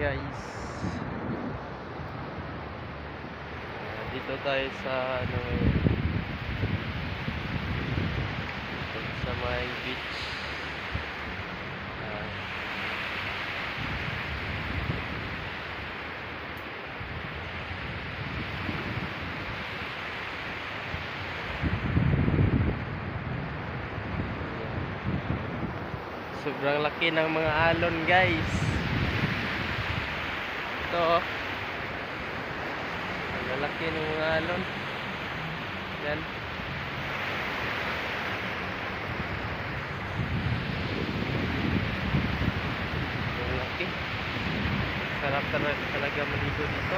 guys. Dito tayo sa ano ngayon, dito sa may beach. Ah, sobrang laki ng mga alon guys. Ito oh, ang laki ng mga alon. Yan. Ang laki. Sarap talaga maligo dito.